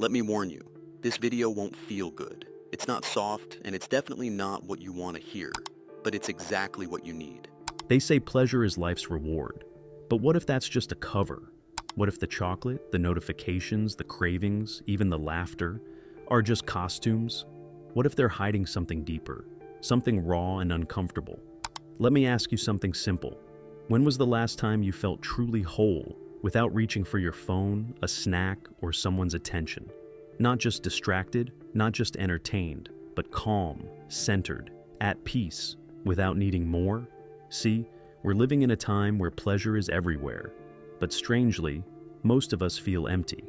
Let me warn you, this video won't feel good. It's not soft, and it's definitely not what you want to hear, but it's exactly what you need. They say pleasure is life's reward. But what if that's just a cover? What if the chocolate, the notifications, the cravings, even the laughter are just costumes? What if they're hiding something deeper, something raw and uncomfortable? Let me ask you something simple. When was the last time you felt truly whole without reaching for your phone, a snack, or someone's attention? Not just distracted, not just entertained, but calm, centered, at peace, without needing more? See, we're living in a time where pleasure is everywhere, but strangely, most of us feel empty.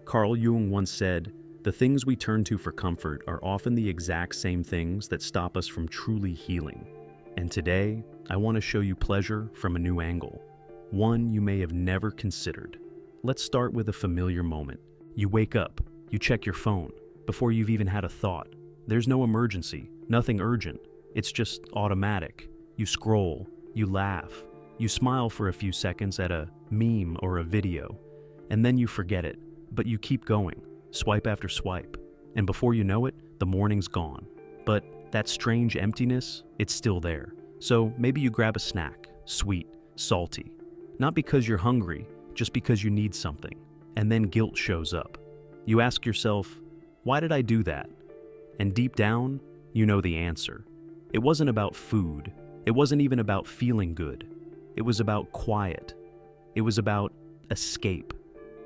Carl Jung once said, "The things we turn to for comfort are often the exact same things that stop us from truly healing." And today, I want to show you pleasure from a new angle, one you may have never considered. Let's start with a familiar moment. You wake up, you check your phone, before you've even had a thought. There's no emergency, nothing urgent. It's just automatic. You scroll, you laugh, you smile for a few seconds at a meme or a video, and then you forget it, but you keep going, swipe after swipe, and before you know it, the morning's gone. But that strange emptiness, it's still there. So maybe you grab a snack, sweet, salty, not because you're hungry, just because you need something, and then guilt shows up. You ask yourself, why did I do that? And deep down, you know the answer. It wasn't about food. It wasn't even about feeling good. It was about quiet. It was about escape.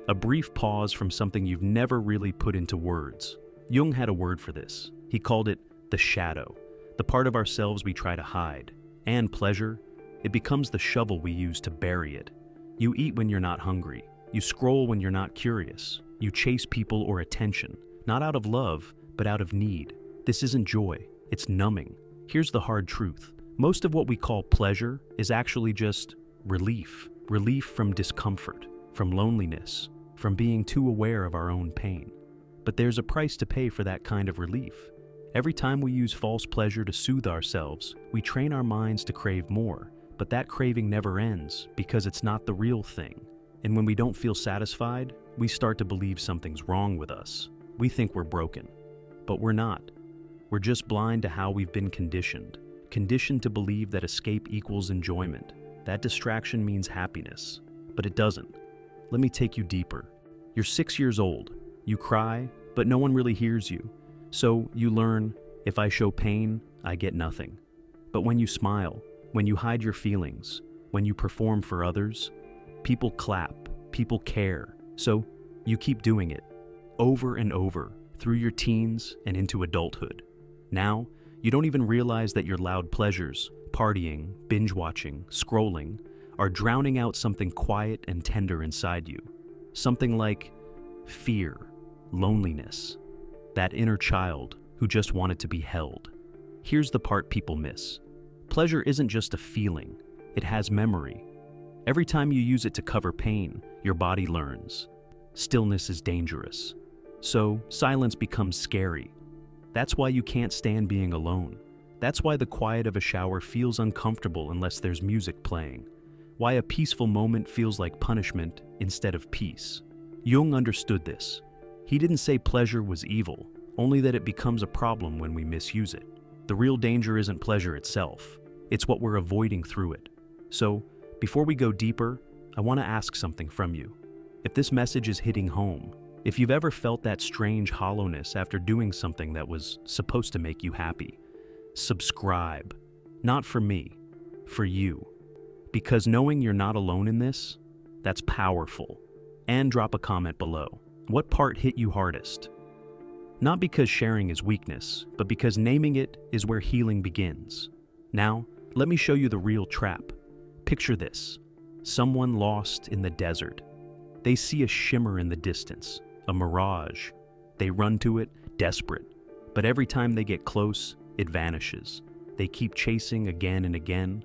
A brief pause from something you've never really put into words. Jung had a word for this. He called it the shadow, the part of ourselves we try to hide. And pleasure, it becomes the shovel we use to bury it. You eat when you're not hungry. You scroll when you're not curious. You chase people or attention, not out of love, but out of need. This isn't joy, it's numbing. Here's the hard truth. Most of what we call pleasure is actually just relief. Relief from discomfort, from loneliness, from being too aware of our own pain. But there's a price to pay for that kind of relief. Every time we use false pleasure to soothe ourselves, we train our minds to crave more. But that craving never ends because it's not the real thing. And when we don't feel satisfied, we start to believe something's wrong with us. We think we're broken, but we're not. We're just blind to how we've been conditioned to believe that escape equals enjoyment. That distraction means happiness, but it doesn't. Let me take you deeper. You're 6 years old. You cry, but no one really hears you. So you learn, if I show pain, I get nothing. But when you smile, when you hide your feelings, when you perform for others, people clap, people care. So you keep doing it, over and over, through your teens and into adulthood. Now, you don't even realize that your loud pleasures, partying, binge-watching, scrolling, are drowning out something quiet and tender inside you. Something like fear, loneliness, that inner child who just wanted to be held. Here's the part people miss. Pleasure isn't just a feeling, it has memory. Every time you use it to cover pain, your body learns. Stillness is dangerous. So silence becomes scary. That's why you can't stand being alone. That's why the quiet of a shower feels uncomfortable unless there's music playing. Why a peaceful moment feels like punishment instead of peace. Jung understood this. He didn't say pleasure was evil, only that it becomes a problem when we misuse it. The real danger isn't pleasure itself. It's what we're avoiding through it. So, before we go deeper, I want to ask something from you. If this message is hitting home, if you've ever felt that strange hollowness after doing something that was supposed to make you happy, subscribe. Not for me, for you. Because knowing you're not alone in this, that's powerful. And drop a comment below. What part hit you hardest? Not because sharing is weakness, but because naming it is where healing begins. Now, let me show you the real trap. Picture this. Someone lost in the desert. They see a shimmer in the distance, a mirage. They run to it, desperate. But every time they get close, it vanishes. They keep chasing again and again,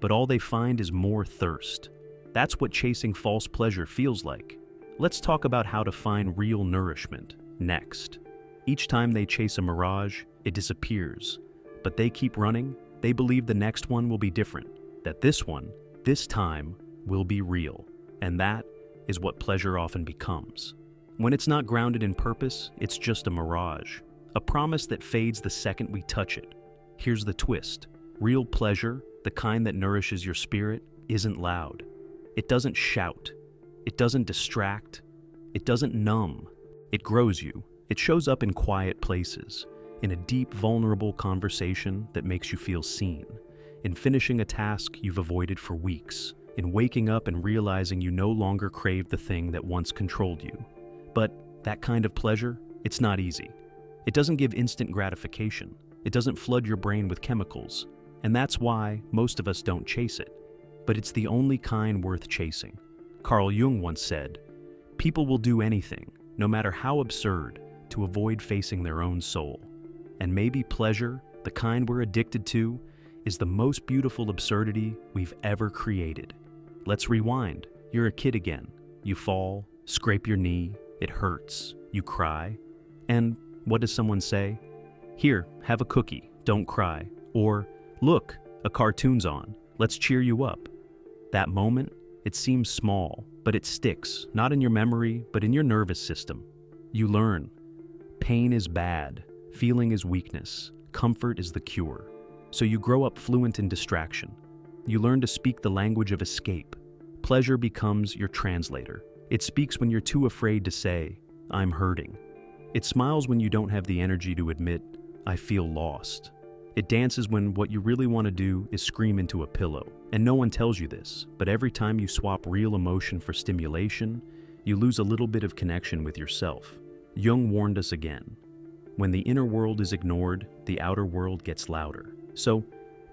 but all they find is more thirst. That's what chasing false pleasure feels like. Let's talk about how to find real nourishment next. Each time they chase a mirage, it disappears. But they keep running. They believe the next one will be different, that this one, this time, will be real. And that is what pleasure often becomes. When it's not grounded in purpose, it's just a mirage, a promise that fades the second we touch it. Here's the twist. Real pleasure, the kind that nourishes your spirit, isn't loud. It doesn't shout. It doesn't distract. It doesn't numb. It grows you. It shows up in quiet places, in a deep, vulnerable conversation that makes you feel seen, in finishing a task you've avoided for weeks, in waking up and realizing you no longer crave the thing that once controlled you. But that kind of pleasure, it's not easy. It doesn't give instant gratification. It doesn't flood your brain with chemicals. And that's why most of us don't chase it. But it's the only kind worth chasing. Carl Jung once said, "People will do anything, no matter how absurd, to avoid facing their own soul." And maybe pleasure, the kind we're addicted to, is the most beautiful absurdity we've ever created. Let's rewind. You're a kid again. You fall, scrape your knee, it hurts, you cry. And what does someone say? "Here, have a cookie, don't cry." Or, "Look, a cartoon's on, let's cheer you up." That moment, it seems small, but it sticks, not in your memory, but in your nervous system. You learn. Pain is bad, feeling is weakness, comfort is the cure. So you grow up fluent in distraction. You learn to speak the language of escape. Pleasure becomes your translator. It speaks when you're too afraid to say, "I'm hurting." It smiles when you don't have the energy to admit, "I feel lost." It dances when what you really want to do is scream into a pillow. And no one tells you this, but every time you swap real emotion for stimulation, you lose a little bit of connection with yourself. Jung warned us again. When the inner world is ignored, the outer world gets louder. So,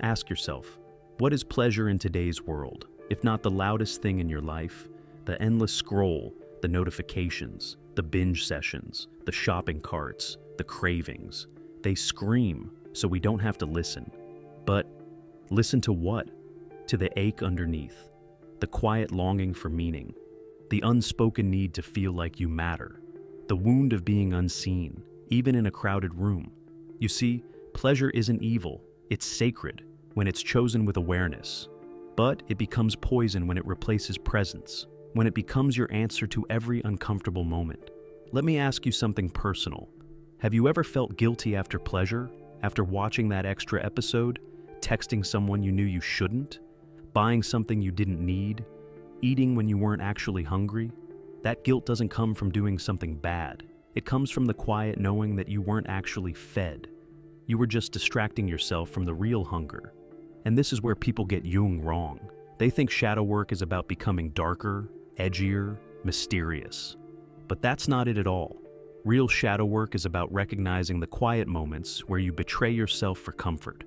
ask yourself, what is pleasure in today's world? If not the loudest thing in your life, the endless scroll, the notifications, the binge sessions, the shopping carts, the cravings. They scream, so we don't have to listen. But listen to what? To the ache underneath, the quiet longing for meaning, the unspoken need to feel like you matter, the wound of being unseen, even in a crowded room. You see, pleasure isn't evil, it's sacred when it's chosen with awareness. But it becomes poison when it replaces presence, when it becomes your answer to every uncomfortable moment. Let me ask you something personal. Have you ever felt guilty after pleasure? After watching that extra episode? Texting someone you knew you shouldn't? Buying something you didn't need? Eating when you weren't actually hungry? That guilt doesn't come from doing something bad. It comes from the quiet knowing that you weren't actually fed. You were just distracting yourself from the real hunger. And this is where people get Jung wrong. They think shadow work is about becoming darker, edgier, mysterious. But that's not it at all. Real shadow work is about recognizing the quiet moments where you betray yourself for comfort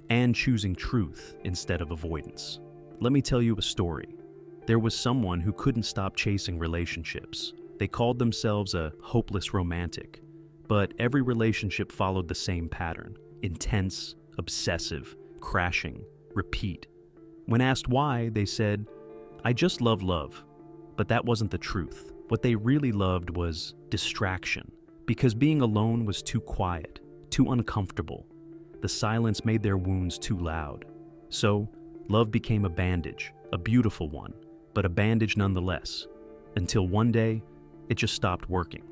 and choosing truth instead of avoidance. Let me tell you a story. There was someone who couldn't stop chasing relationships. They called themselves a hopeless romantic, but every relationship followed the same pattern: intense, obsessive, crashing, repeat. When asked why, they said, "I just love love." But that wasn't the truth. What they really loved was distraction, because being alone was too quiet, too uncomfortable. The silence made their wounds too loud. So, love became a bandage, a beautiful one, but a bandage nonetheless. Until one day, it just stopped working.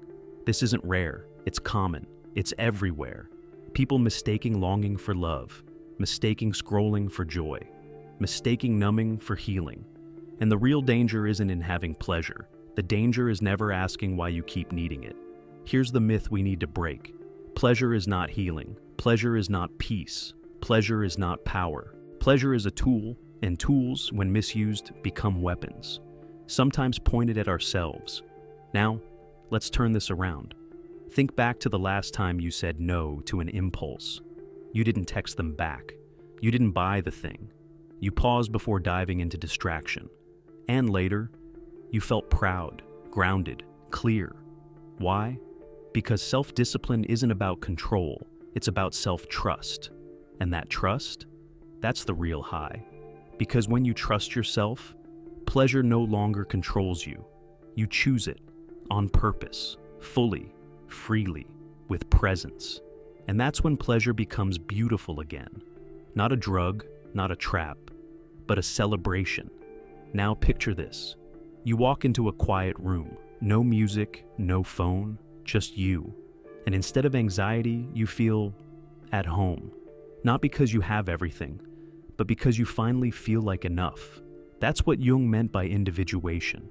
This isn't rare, it's common, it's everywhere. People mistaking longing for love, mistaking scrolling for joy, mistaking numbing for healing. And the real danger isn't in having pleasure. The danger is never asking why you keep needing it. Here's the myth we need to break. Pleasure is not healing. Pleasure is not peace. Pleasure is not power. Pleasure is a tool, and tools, when misused, become weapons, sometimes pointed at ourselves. Now, let's turn this around. Think back to the last time you said no to an impulse. You didn't text them back. You didn't buy the thing. You paused before diving into distraction. And later, you felt proud, grounded, clear. Why? Because self-discipline isn't about control, it's about self-trust. And that trust, that's the real high. Because when you trust yourself, pleasure no longer controls you. You choose it, on purpose, fully, freely, with presence. And that's when pleasure becomes beautiful again. Not a drug, not a trap, but a celebration. Now picture this. You walk into a quiet room, No music, no phone, just you. And instead of anxiety, you feel at home. Not because you have everything, but because you finally feel like enough. That's what Jung meant by individuation.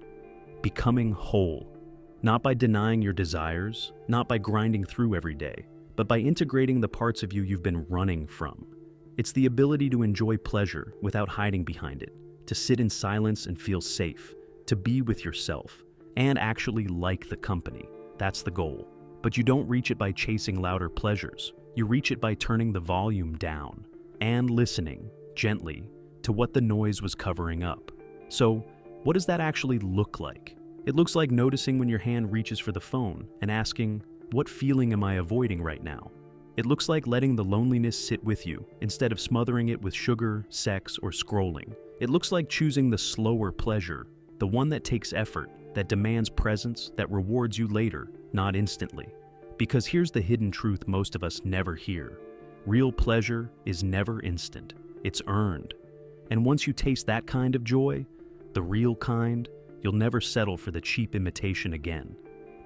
Becoming whole. Not by denying your desires, not by grinding through every day, but by integrating the parts of you you've been running from. It's the ability to enjoy pleasure without hiding behind it, to sit in silence and feel safe, to be with yourself, and actually like the company. That's the goal. But you don't reach it by chasing louder pleasures. You reach it by turning the volume down and listening, gently, to what the noise was covering up. So, what does that actually look like? It looks like noticing when your hand reaches for the phone and asking, what feeling am I avoiding right now? It looks like letting the loneliness sit with you instead of smothering it with sugar, sex, or scrolling. It looks like choosing the slower pleasure, the one that takes effort, that demands presence, that rewards you later, not instantly. Because here's the hidden truth most of us never hear. Real pleasure is never instant. It's earned. And once you taste that kind of joy, the real kind, you'll never settle for the cheap imitation again.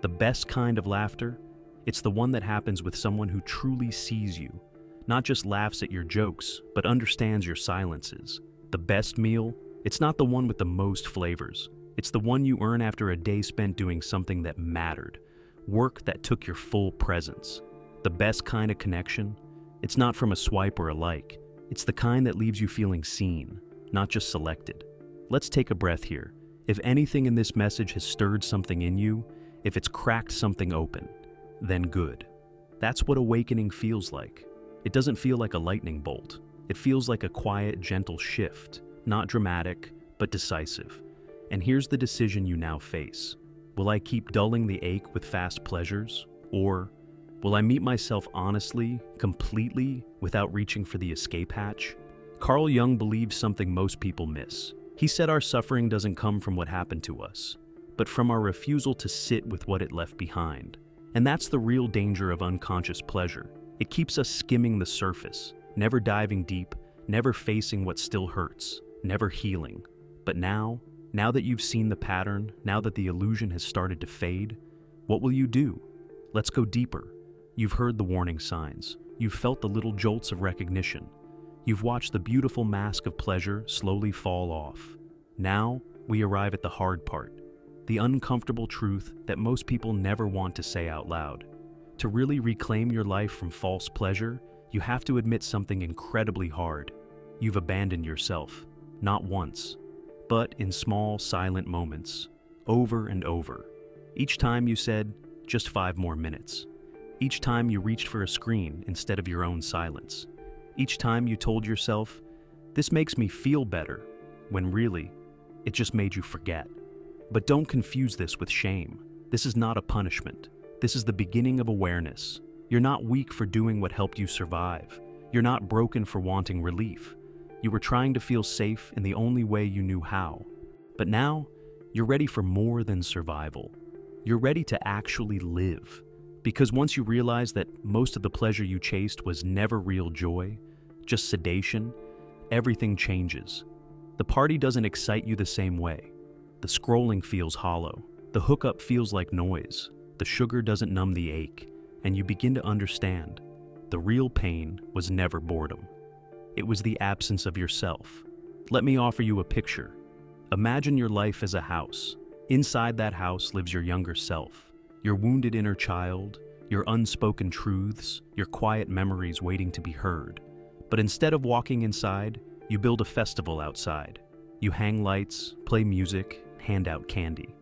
The best kind of laughter, it's the one that happens with someone who truly sees you, not just laughs at your jokes, but understands your silences. The best meal, it's not the one with the most flavors. It's the one you earn after a day spent doing something that mattered, work that took your full presence. The best kind of connection, it's not from a swipe or a like. It's the kind that leaves you feeling seen, not just selected. Let's take a breath here. If anything in this message has stirred something in you, if it's cracked something open, then good. That's what awakening feels like. It doesn't feel like a lightning bolt. It feels like a quiet, gentle shift, not dramatic, but decisive. And here's the decision you now face. Will I keep dulling the ache with fast pleasures? Or will I meet myself honestly, completely, without reaching for the escape hatch? Carl Jung believes something most people miss. He said our suffering doesn't come from what happened to us, but from our refusal to sit with what it left behind. And that's the real danger of unconscious pleasure. It keeps us skimming the surface, never diving deep, never facing what still hurts, never healing. But now that you've seen the pattern, now that the illusion has started to fade, what will you do? Let's go deeper. You've heard the warning signs. You've felt the little jolts of recognition. You've watched the beautiful mask of pleasure slowly fall off. Now, we arrive at the hard part, the uncomfortable truth that most people never want to say out loud. To really reclaim your life from false pleasure, you have to admit something incredibly hard. You've abandoned yourself, not once, but in small, silent moments, over and over. Each time you said, just 5 more minutes. Each time you reached for a screen instead of your own silence. Each time you told yourself, this makes me feel better, when really, it just made you forget. But don't confuse this with shame. This is not a punishment. This is the beginning of awareness. You're not weak for doing what helped you survive. You're not broken for wanting relief. You were trying to feel safe in the only way you knew how. But now, you're ready for more than survival. You're ready to actually live. Because once you realize that most of the pleasure you chased was never real joy, just sedation, everything changes. The party doesn't excite you the same way. The scrolling feels hollow. The hookup feels like noise. The sugar doesn't numb the ache. And you begin to understand. The real pain was never boredom. It was the absence of yourself. Let me offer you a picture. Imagine your life as a house. Inside that house lives your younger self, your wounded inner child, your unspoken truths, your quiet memories waiting to be heard. But instead of walking inside, you build a festival outside. You hang lights, play music, hand out candy.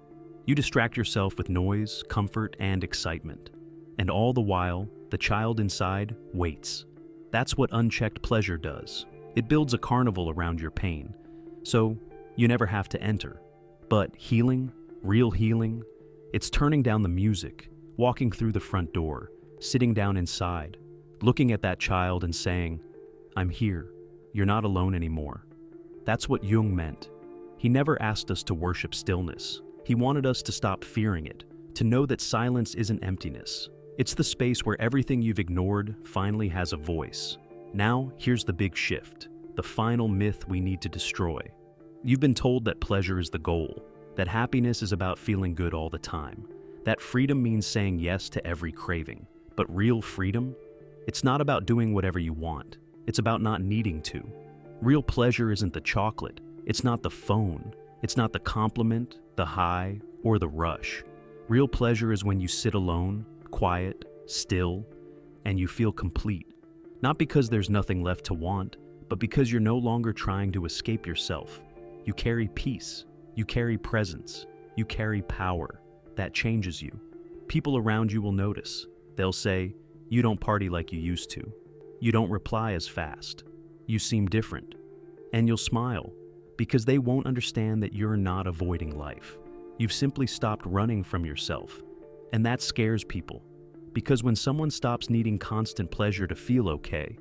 You distract yourself with noise, comfort, and excitement. And all the while, the child inside waits. That's what unchecked pleasure does. It builds a carnival around your pain. So, you never have to enter. But healing, real healing, it's turning down the music, walking through the front door, sitting down inside, looking at that child and saying, I'm here. You're not alone anymore. That's what Jung meant. He never asked us to worship stillness. He wanted us to stop fearing it, to know that silence isn't emptiness. It's the space where everything you've ignored finally has a voice. Now, here's the big shift, the final myth we need to destroy. You've been told that pleasure is the goal, that happiness is about feeling good all the time, that freedom means saying yes to every craving. But real freedom? It's not about doing whatever you want. It's about not needing to. Real pleasure isn't the chocolate. It's not the phone. It's not the compliment, the high, or the rush. Real pleasure is when you sit alone, quiet, still, and you feel complete. Not because there's nothing left to want, but because you're no longer trying to escape yourself. You carry peace. You carry presence. You carry power. That changes you. People around you will notice. They'll say, "You don't party like you used to. You don't reply as fast. You seem different." And you'll smile, because they won't understand that you're not avoiding life. You've simply stopped running from yourself. And that scares people, because when someone stops needing constant pleasure to feel okay,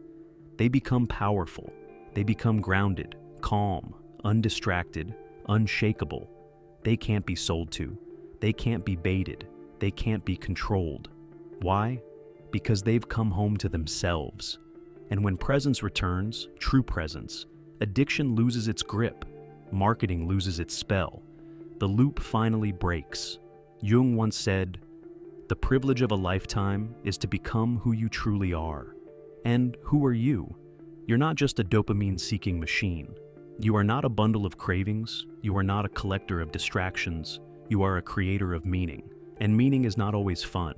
they become powerful. They become grounded, calm, undistracted, unshakable. They can't be sold to. They can't be baited. They can't be controlled. Why? Because they've come home to themselves. And when presence returns, true presence, addiction loses its grip. Marketing loses its spell. The loop finally breaks. Jung once said, "The privilege of a lifetime is to become who you truly are." And who are you? You're not just a dopamine-seeking machine. You are not a bundle of cravings. You are not a collector of distractions. You are a creator of meaning. And meaning is not always fun.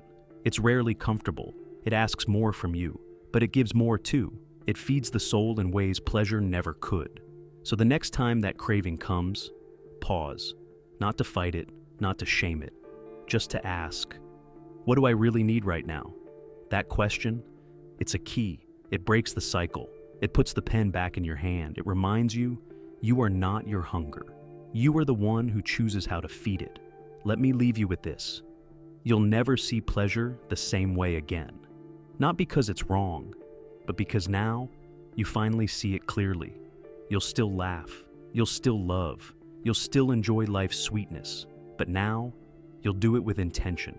It's rarely comfortable. It asks more from you, but it gives more too. It feeds the soul in ways pleasure never could. So the next time that craving comes, pause. Not to fight it, not to shame it, just to ask, what do I really need right now? That question, it's a key. It breaks the cycle. It puts the pen back in your hand. It reminds you, you are not your hunger. You are the one who chooses how to feed it. Let me leave you with this. You'll never see pleasure the same way again. Not because it's wrong, but because now you finally see it clearly. You'll still laugh. You'll still love. You'll still enjoy life's sweetness. But now, you'll do it with intention.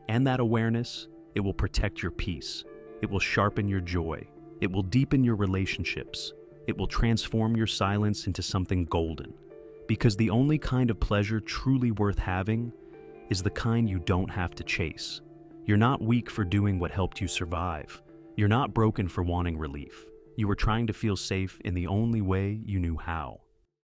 And that awareness, it will protect your peace. It will sharpen your joy. It will deepen your relationships. It will transform your silence into something golden. Because the only kind of pleasure truly worth having is the kind you don't have to chase. You're not weak for doing what helped you survive. You're not broken for wanting relief. You were trying to feel safe in the only way you knew how.